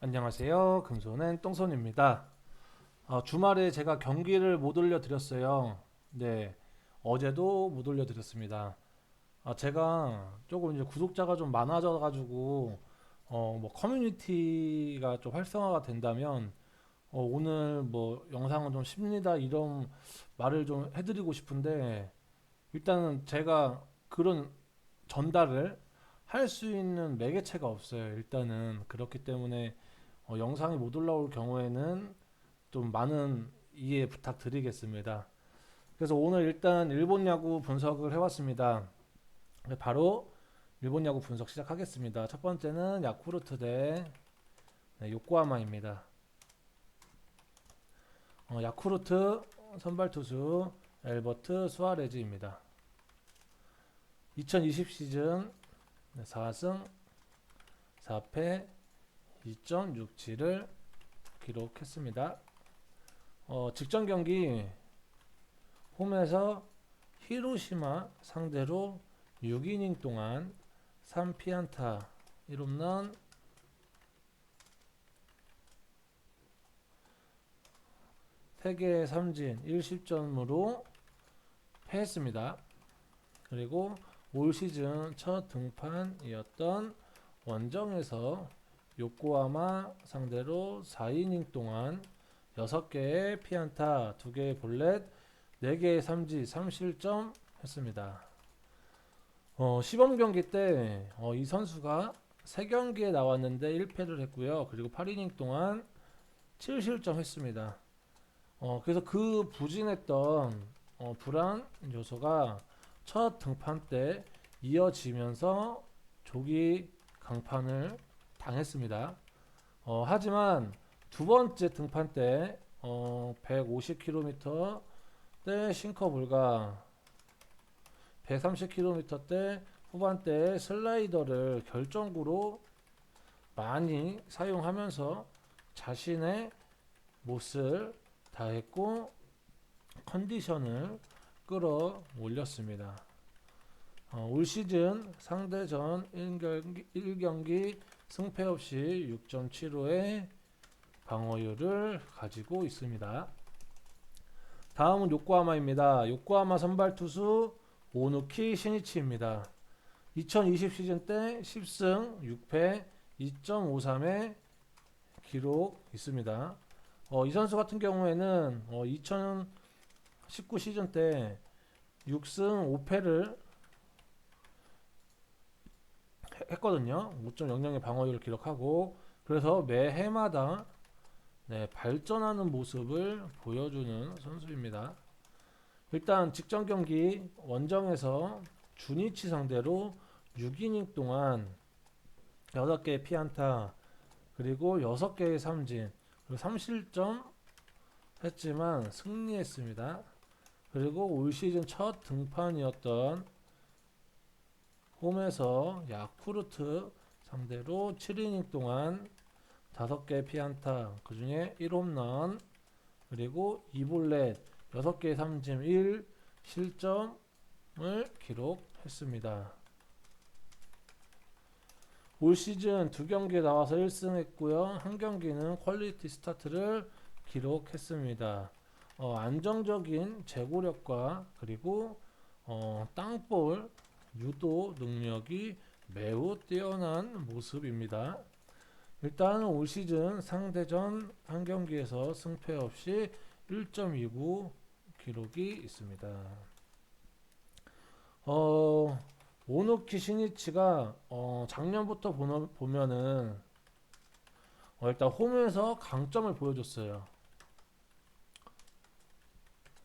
안녕하세요. 금손은 똥손입니다. 주말에 제가 경기를 못 올려드렸어요. 네, 어제도 못 올려드렸습니다. 제가 조금 이제 구독자가 좀 많아져가지고 뭐 커뮤니티가 좀 활성화가 된다면 오늘 뭐 영상은 좀 쉽니다 이런 말을 좀 해드리고 싶은데 일단은 제가 그런 전달을 할 수 있는 매개체가 없어요. 일단은 그렇기 때문에 영상이 못 올라올 경우에는 좀 많은 이해 부탁드리겠습니다. 그래서 오늘 일단 일본 야구 분석을 해왔습니다. 바로 일본 야구 분석 시작하겠습니다. 첫 번째는 야쿠르트 대 요코하마입니다. 야쿠르트 선발 투수 엘버트 수아레즈입니다. 2020 시즌 4승 4패 2.67을 기록했습니다. 직전 경기 홈에서 히로시마 상대로 6이닝 동안 3피안타 1홈런 3개의 삼진 1실점으로 패했습니다. 그리고 올 시즌 첫 등판이었던 원정에서 요코하마 상대로 4이닝 동안 6개의 피안타, 2개의 볼넷, 4개의 삼진, 3실점 했습니다. 시범 경기 때 이 선수가 3경기에 나왔는데 1패를 했고요. 그리고 8이닝 동안 7실점 했습니다. 그래서 그 부진했던 불안 요소가 첫 등판 때 이어지면서 조기 강판을 당했습니다. 하지만 두 번째 등판 때 150km 대 싱커 불가 130km 대 후반대에 슬라이더를 결정구로 많이 사용하면서 자신의 못을 다했고 컨디션을 끌어올렸습니다. 올 시즌 상대전 1경기 승패 없이 6.75의 방어율을 가지고 있습니다. 다음은 요코하마입니다. 요코하마 선발 투수 오누키 시니치입니다. 2020 시즌 때 10승 6패 2.53의 기록 있습니다. 이 선수 같은 경우에는 2019 시즌 때 6승 5패를 했거든요. 5.00의 방어율을 기록하고 그래서 매 해마다 발전하는 모습을 보여주는 선수입니다. 일단 직전 경기 원정에서 주니치 상대로 6이닝 동안 6개의 피안타 그리고 6개의 삼진 그리고 3실점 했지만 승리했습니다. 그리고 올 시즌 첫 등판이었던 홈에서 야쿠르트 상대로 7이닝 동안 5개 피안타 그 중에 1홈런 그리고 2볼넷 6개 삼진 1실점을 기록했습니다. 올 시즌 2경기에 나와서 1승 했고요. 1경기는 퀄리티 스타트를 기록했습니다. 안정적인 제고력과 그리고 땅볼 유도 능력이 매우 뛰어난 모습입니다. 일단 올 시즌 상대전 한 경기에서 승패 없이 1.29 기록이 있습니다. 오누키 시니치가 작년부터 보면은 일단 홈에서 강점을 보여줬어요.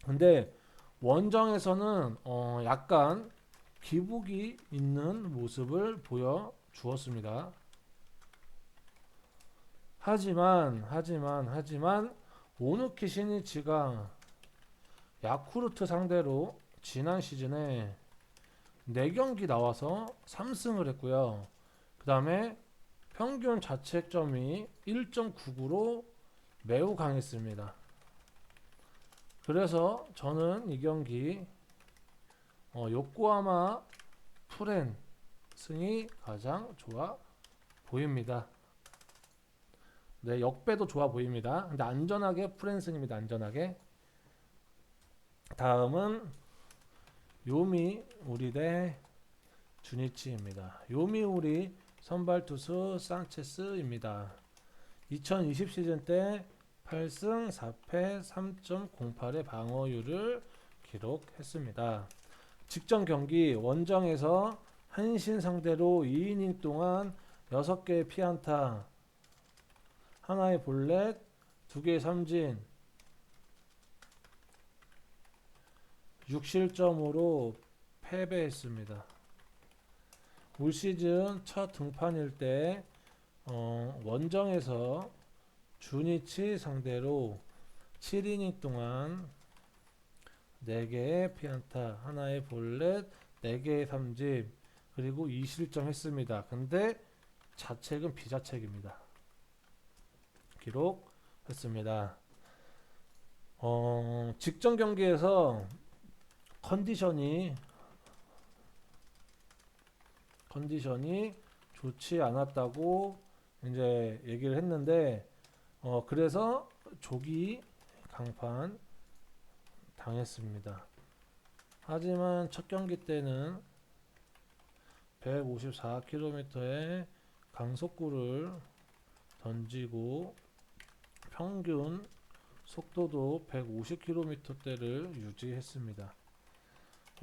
근데 원정에서는 약간 기복이 있는 모습을 보여주었습니다. 하지만 오누키 시니치가 야쿠르트 상대로 지난 시즌에 4경기 나와서 3승을 했고요. 그 다음에 평균 자책점이 1.99로 매우 강했습니다. 그래서 저는 이 경기 요코하마 프렌 승이 가장 좋아 보입니다. 네, 역배도 좋아 보입니다. 근데 안전하게 프랜슨입니다. 안전하게. 다음은 요미 우리 대 주니치입니다. 요미 우리 선발 투수 산체스입니다. 2020 시즌 때 8승 4패 3.08의 방어율을 기록했습니다. 직전 경기 원정에서 한신 상대로 2이닝 동안 6개의 피안타, 하나의 볼넷, 2개의 삼진, 6실점으로 패배했습니다. 올 시즌 첫 등판일 때 원정에서 주니치 상대로 7이닝 동안 4개의 피안타, 하나의 볼넷, 4개의 삼진, 그리고 2실점 했습니다. 근데 자책은 비자책입니다. 기록했습니다. 직전 경기에서 컨디션이 좋지 않았다고 이제 얘기를 했는데 그래서 조기 강판 당했습니다. 하지만 첫 경기 때는 154km의 강속구를 던지고 평균 속도도 150km대를 유지했습니다.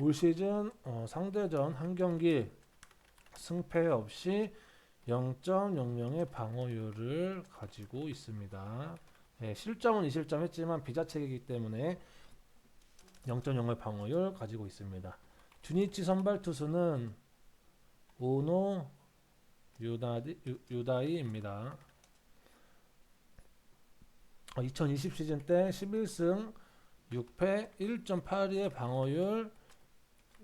올 시즌 상대전 한 경기 승패 없이 0.00의 방어율을 가지고 있습니다. 네, 실점은 2실점 했지만 비자책이기 때문에 0.0의 방어율 가지고 있습니다. 주니치 선발 투수는 오노 유다이입니다. 2020 시즌 때 11승 6패 1.82의 방어율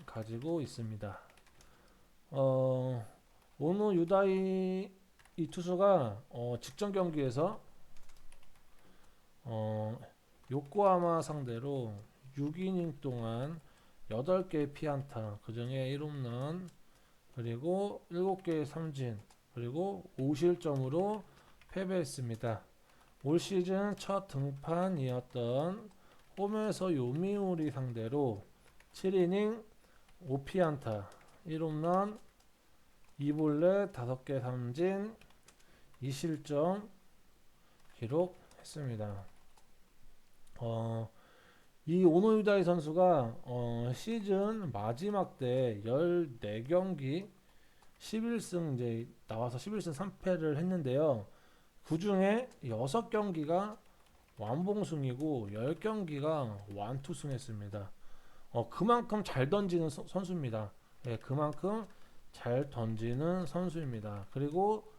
가지고 있습니다. 오노 유다이 이 투수가 직전 경기에서 요코하마 상대로 6이닝 동안 8개의 피안타, 그 중에 1홈런, 그리고 7개의 삼진, 그리고 5실점으로 패배했습니다. 올 시즌 첫 등판이었던 홈에서 요미우리 상대로 7이닝 5피안타, 1홈런, 2볼넷, 5개 삼진, 2실점 기록했습니다. 이 오노유다이 선수가 시즌 마지막 때 14경기 11승 이제 나와서 11승 3패를 했는데요. 그 중에 6경기가 완봉승이고 10경기가 완투승했습니다. 그만큼 잘 던지는 선수입니다. 네, 그만큼 잘 던지는 선수입니다. 그리고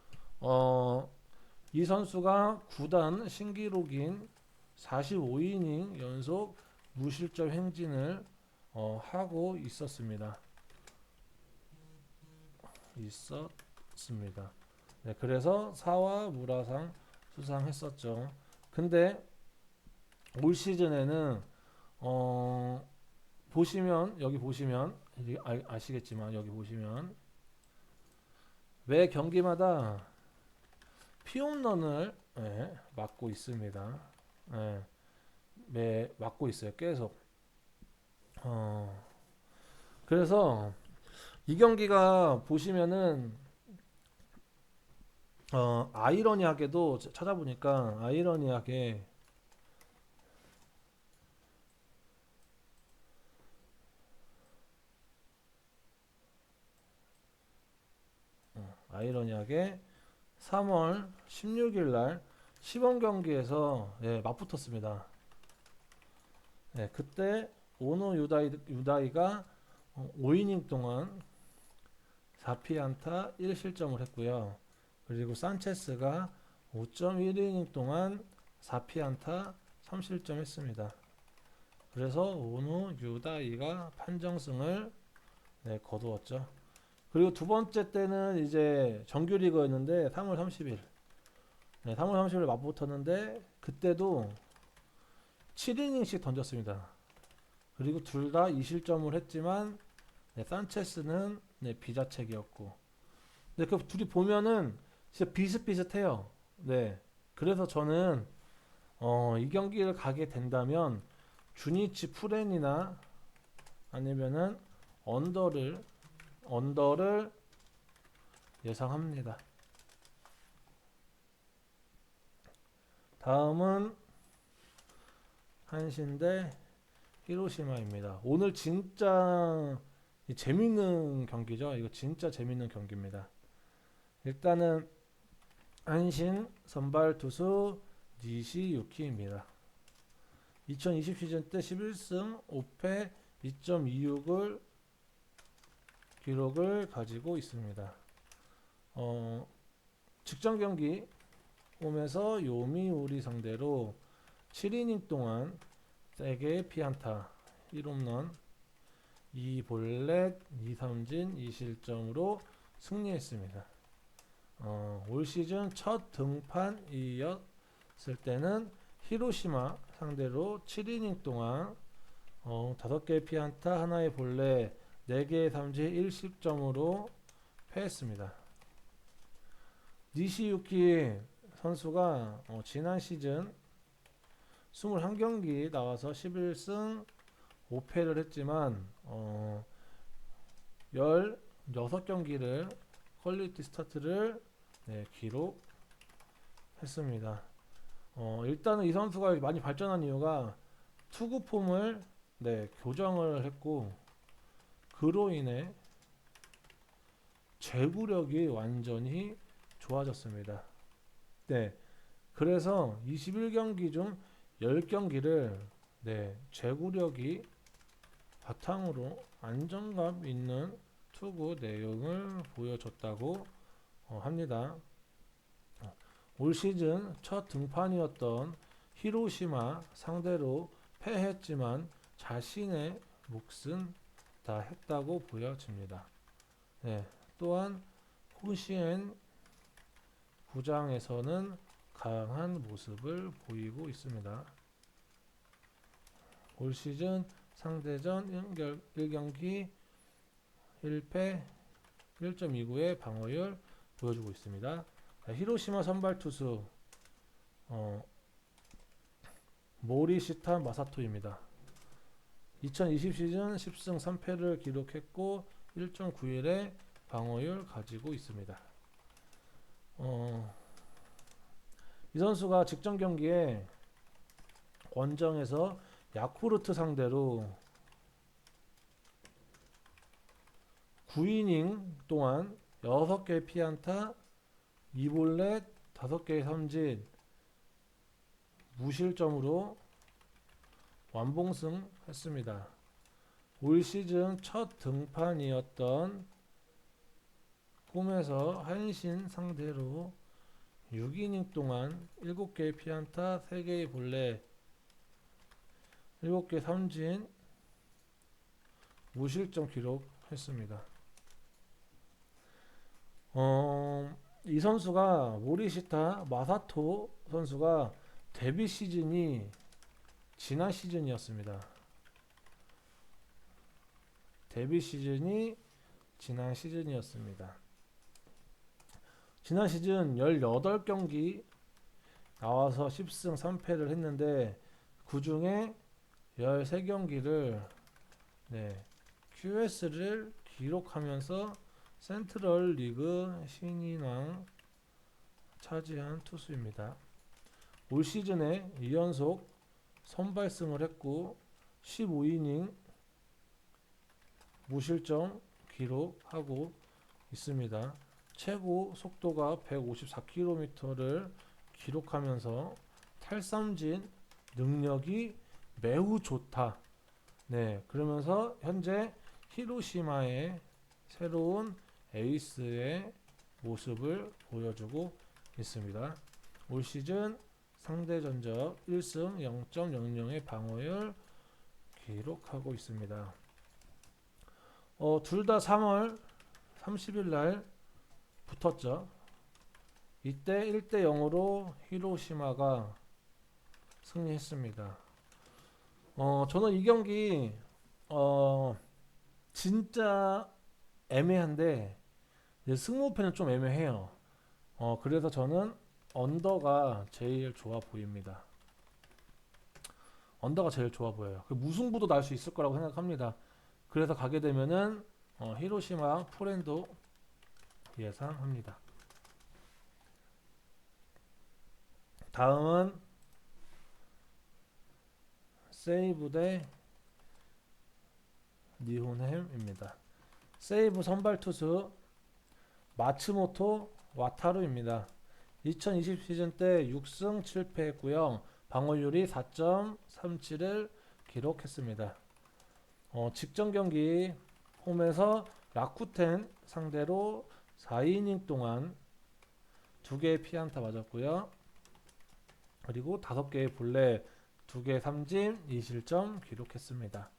이 선수가 구단 신기록인 45이닝 연속 무실점 행진을 하고 있었습니다. 네, 그래서 사와 무라상 수상했었죠. 근데 올 시즌에는 보시면 여기 보시면 아시겠지만 여기 보시면 매 경기마다 피홈런을 맞고 있습니다. 매 맞고 있어요. 계속. 그래서 이 경기가 보시면은 아이러니하게도 찾아보니까 아이러니하게 아이러니하게 3월 16일 날 시범 경기에서 맞붙었습니다. 그때 오노 유다이가 5이닝 동안 4피안타 1실점을 했고요. 그리고 산체스가 5.1이닝 동안 4피안타 3실점 했습니다. 그래서 오노 유다이가 판정승을 거두었죠. 그리고 두 번째 때는 이제 정규리그였는데 3월 30일 3월 30일 맞붙었는데 그때도 7이닝씩 던졌습니다. 그리고 둘 다 2실점을 했지만 산체스는 비자책이었고 근데 그 둘이 보면은 진짜 비슷비슷해요. 그래서 저는 이 경기를 가게 된다면 주니치 프렌이나 아니면은 언더를 예상합니다. 다음은 한신 대 히로시마입니다. 오늘 진짜 재밌는 경기죠. 이거 진짜 재밌는 경기입니다. 일단은 한신 선발 투수 니시유키입니다. 2020 시즌 때 11승 5패 2.26을 기록을 가지고 있습니다. 직전 경기 홈에서 요미우리 상대로 7이닝 동안 3개의 피안타, 1홈런, 2볼넷, 2삼진, 2실점으로 승리했습니다. 올 시즌 첫 등판이었을 때는 히로시마 상대로 7이닝 동안 5개의 피안타, 하나의 볼넷, 4개의 삼진, 1실점으로 패했습니다. 니시유키 선수가 지난 시즌 21경기 나와서 11승 5패를 했지만 16경기를 퀄리티 스타트를 기록했습니다. 일단은 이 선수가 많이 발전한 이유가 투구 폼을 교정을 했고, 그로 인해 제구력이 완전히 좋아졌습니다. 그래서 21경기 중 10경기를 제구력이 바탕으로 안정감 있는 투구 내용을 보여줬다고 합니다. 올 시즌 첫 등판이었던 히로시마 상대로 패했지만 자신의 몫은 다 했다고 보여집니다. 또한 호시엔 구장에서는 강한 모습을 보이고 있습니다. 올 시즌 상대전 1경기 1패 1.29의 방어율 보여주고 있습니다. 히로시마 선발 투수 모리시타 마사토입니다. 2020 시즌 10승 3패를 기록했고 1.91의 방어율 가지고 있습니다. 이 선수가 직전 경기에 원정에서 야쿠르트 상대로 9이닝 동안 6개의 피안타, 2볼넷, 5개의 삼진, 무실점으로 완봉승 했습니다. 올 시즌 첫 등판이었던 홈에서 한신 상대로 6이닝 동안 7개의 피안타, 3개의 볼넷, 7개 삼진, 무실점 기록했습니다. 이 선수가 모리시타 마사토 선수가 데뷔 시즌이 지난 시즌이었습니다. 지난 시즌 18경기 나와서 10승 3패를 했는데 그 중에 13경기를 QS를 기록하면서 센트럴 리그 신인왕 차지한 투수입니다. 올 시즌에 2연속 선발승을 했고 15이닝 무실점 기록하고 있습니다. 최고 속도가 154km를 기록하면서 탈삼진 능력이 매우 좋다. 그러면서 현재 히로시마의 새로운 에이스의 모습을 보여주고 있습니다. 올 시즌 상대 전적 1승 0.00의 방어율 기록하고 있습니다. 둘 다 3월 30일 날 붙었죠. 이때 1대0으로 히로시마가 승리했습니다. 저는 이 경기 진짜 애매한데 승부패는 좀 애매해요. 그래서 저는 언더가 제일 좋아 보입니다. 언더가 제일 좋아 보여요. 무승부도 날 수 있을 거라고 생각합니다. 그래서 가게 되면은 히로시마 프렌도 예상합니다. 다음은 세이브 대 니혼햄입니다. 세이브 선발 투수 마츠모토 와타루입니다. 2020 시즌 때 6승 7패했고요. 방어율이 4.37을 기록했습니다. 직전 경기 홈에서 라쿠텐 상대로 4이닝 동안 2개의 피안타 맞았고요. 그리고 5개의 볼넷, 2개 삼진, 2실점 기록했습니다.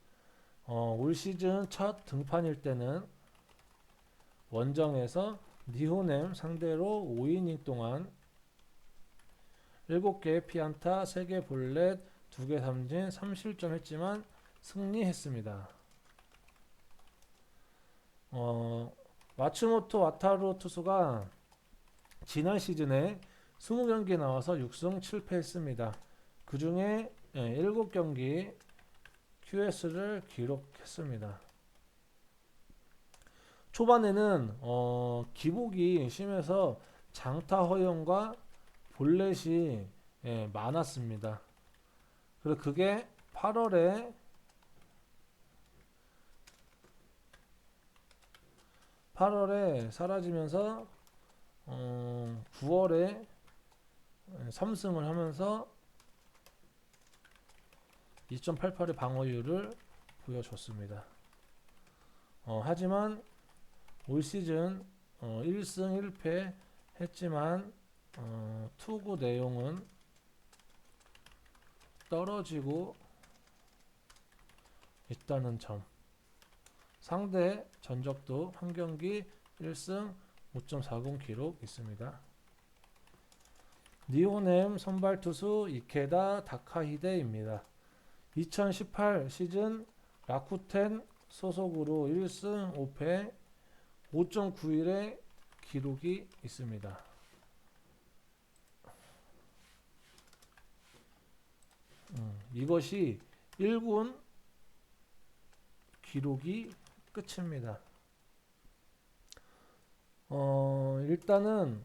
올 시즌 첫 등판일 때는 원정에서 니호넴 상대로 5이닝 동안 7개의 피안타, 3개 볼넷, 2개 삼진, 3실점 했지만 승리했습니다. 마츠모토 와타루 투수가 지난 시즌에 20경기에 나와서 6승 7패 했습니다. 그 중에 7경기 QS를 기록했습니다. 초반에는 기복이 심해서 장타 허용과 볼넷이 많았습니다. 그리고 그게 8월에 사라지면서 9월에 3승을 하면서 2.88의 방어율을 보여줬습니다. 하지만 올 시즌 1승 1패 했지만 투구 내용은 떨어지고 있다는 점, 상대 전적도 한 경기 1승 5.40 기록 있습니다. 니호넴 선발 투수 이케다 다카히데입니다. 2018 시즌 라쿠텐 소속으로 1승 5패 5.91의 기록이 있습니다. 이것이 1군 기록이 끝입니다. 일단은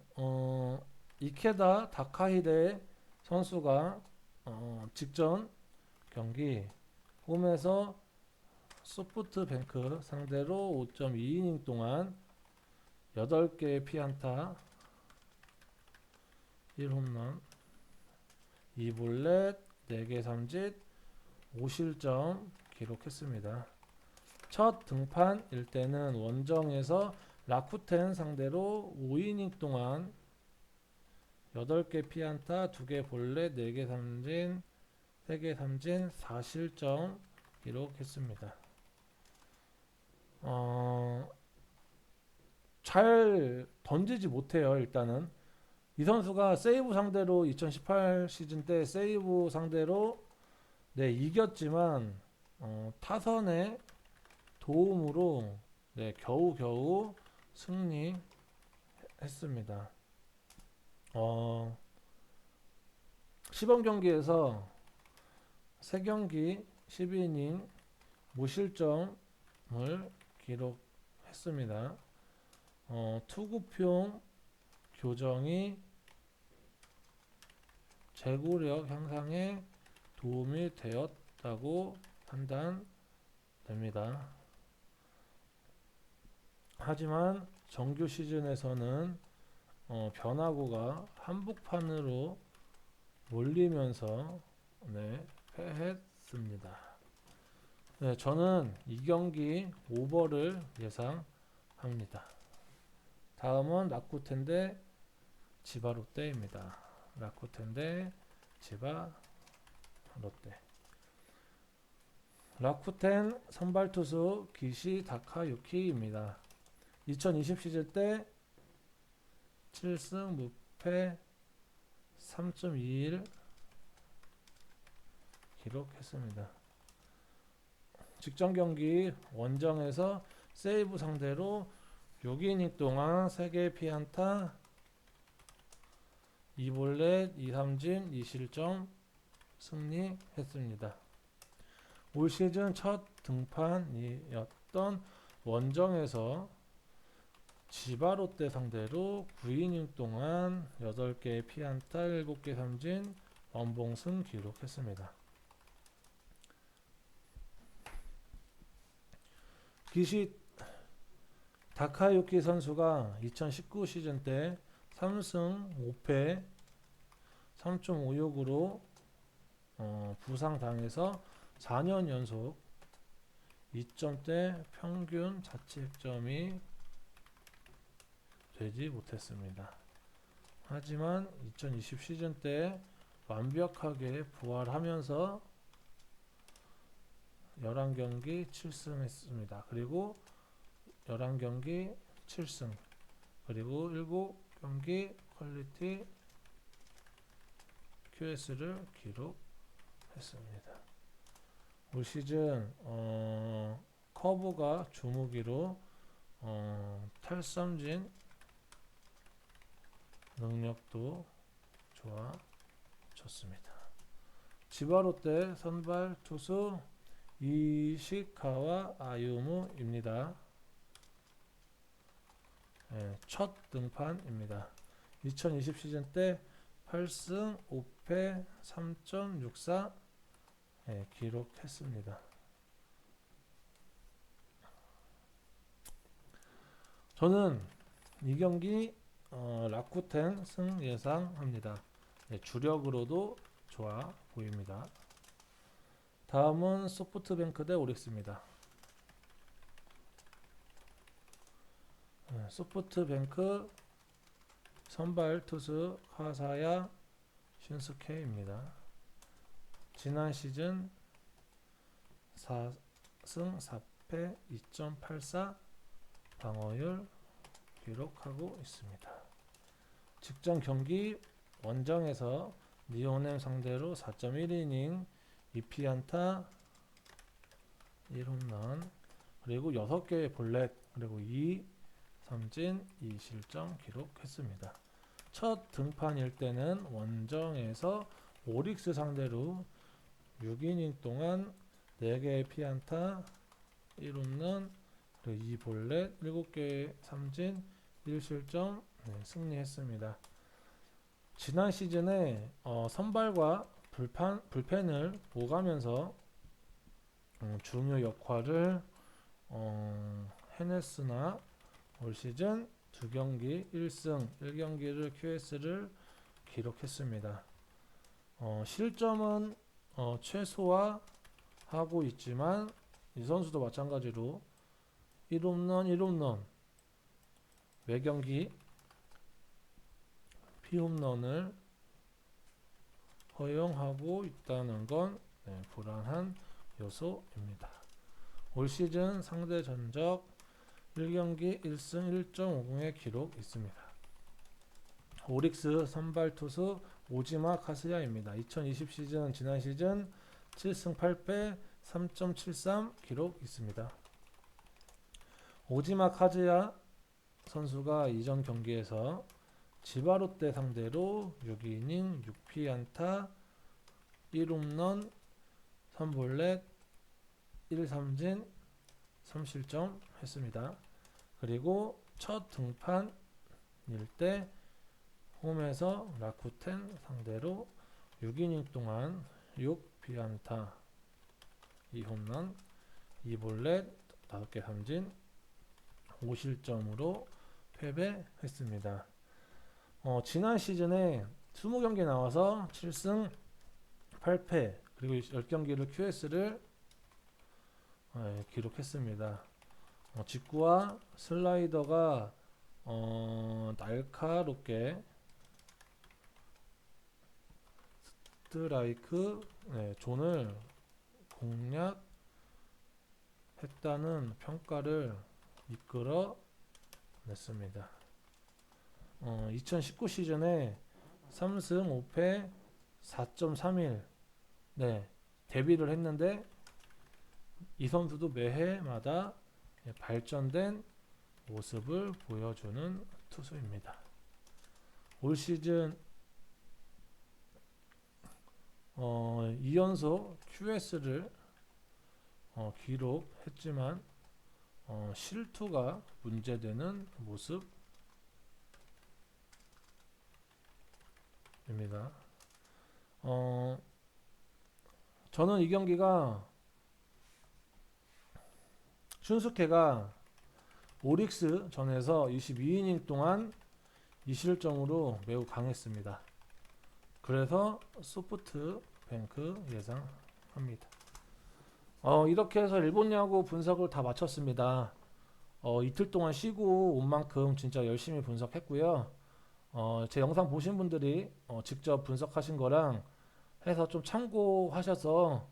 이케다 다카히데 선수가 직전 경기 홈에서 소프트뱅크 상대로 5.2이닝 동안 8개의 피안타 1홈런 2볼넷 4개 삼진 5실점 기록했습니다. 첫 등판일 때는 원정에서 라쿠텐 상대로 5이닝 동안 8개 피안타 2개 볼넷 4개 삼진 3개 삼진 4실점 기록했습니다. 잘 던지지 못해요. 일단은 이 선수가 세이브 상대로 2018 시즌 때 세이브 상대로 이겼지만 타선의 도움으로 겨우겨우 승리했습니다. 시범 경기에서 3경기 12이닝 무실점을 기록했습니다. 투구평 교정이 제구력 향상에 도움이 되었다고 판단됩니다. 하지만 정규 시즌에서는 변화구가 한복판으로 몰리면서 패했습니다. 저는 이 경기 오버를 예상합니다. 다음은 라쿠텐 대 지바 롯데입니다. 라쿠텐 대 지바 롯데. 라쿠텐 선발 투수 기시 다카유키입니다. 2020 시즌 때 7승 무패 3.21 기록했습니다. 직전 경기 원정에서 세이브 상대로 6이닝 동안 3개 피안타 2볼넷, 2삼진, 2실점 승리했습니다. 올 시즌 첫 등판이었던 원정에서 지바롯데 상대로 9이닝 동안 8개의 피안타, 7개 삼진, 원봉승 기록했습니다. 기시 다카유키 선수가 2019 시즌 때 3승 5패 3.56으로 부상당해서 4년 연속 2점대 평균 자책점이 되지 못했습니다. 하지만 2020 시즌 때 완벽하게 부활하면서 11경기 7승 했습니다. 그리고 11경기 7승 그리고 7경기 퀄리티 QS를 기록했습니다. 올 시즌 커브가 주무기로 탈삼진 능력도 좋아졌습니다. 지바롯데 선발 투수 이시카와 아유무입니다. 첫 등판입니다. 2020 시즌 때 8승 5패 3.64 기록했습니다. 저는 이 경기 라쿠텐 승 예상합니다. 주력으로도 좋아 보입니다. 다음은 소프트뱅크 대 오릭스입니다. 소프트뱅크 선발 투수 하사야 슌스케입니다. 지난 시즌 4승 4패 2.84 방어율 기록하고 있습니다. 직전 경기 원정에서 니오넴 상대로 4.1이닝 2피안타 1홈런 그리고 6개의 볼넷 그리고 2삼진 2실점 기록했습니다. 첫 등판일 때는 원정에서 오릭스 상대로 6이닝 동안 4개의 피안타 1홈런 그리고 2볼넷 7개의 삼진 1실점 승리했습니다. 지난 시즌에 선발과 불펜을 오가면서 중요 역할을 해냈으나 올 시즌 2경기 1승 1경기를 QS를 기록했습니다. 실점은 최소화하고 있지만 이 선수도 마찬가지로 1홈런 1홈런 매경기 피홈런을 허용하고 있다는 건 불안한 요소입니다. 올 시즌 상대 전적 1경기 1승 1.50의 기록 있습니다. 오릭스 선발 투수 오지마 카스야입니다. 2020 시즌 지난 시즌 7승 8패 3.73 기록 있습니다. 오지마 카즈야 선수가 이전 경기에서 지바롯데 상대로 6이닝 6피안타 1홈런 3볼넷 1삼진 3실점 했습니다. 그리고 첫 등판일 때 홈에서 라쿠텐 상대로 6이닝 동안 6피안타 2홈런 2볼넷 5개 삼진 5실점으로 패배했습니다. 지난 시즌에 20경기 나와서 7승 8패 그리고 10경기를 QS를 기록했습니다. 직구와 슬라이더가 날카롭게 스트라이크 존을 공략했다는 평가를 이끌어 냈습니다. 2019 시즌에 3승 5패 4.31 데뷔를 했는데 이 선수도 매해마다 발전된 모습을 보여주는 투수입니다. 올 시즌 2연속 QS를 기록했지만 실투가 문제되는 모습입니다. 저는 이 경기가 슌스케가 오릭스 전에서 22이닝 동안 2실점으로 매우 강했습니다. 그래서 소프트뱅크 예상합니다. 이렇게 해서 일본 야구 분석을 다 마쳤습니다. 이틀 동안 쉬고 온 만큼 진짜 열심히 분석했고요. 제 영상 보신 분들이 직접 분석하신 거랑 해서 좀 참고하셔서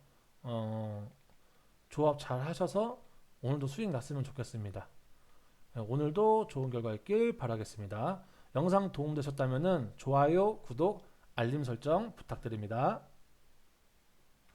조합 잘 하셔서 오늘도 수익 났으면 좋겠습니다. 오늘도 좋은 결과 있길 바라겠습니다. 영상 도움되셨다면 좋아요, 구독, 알림 설정 부탁드립니다.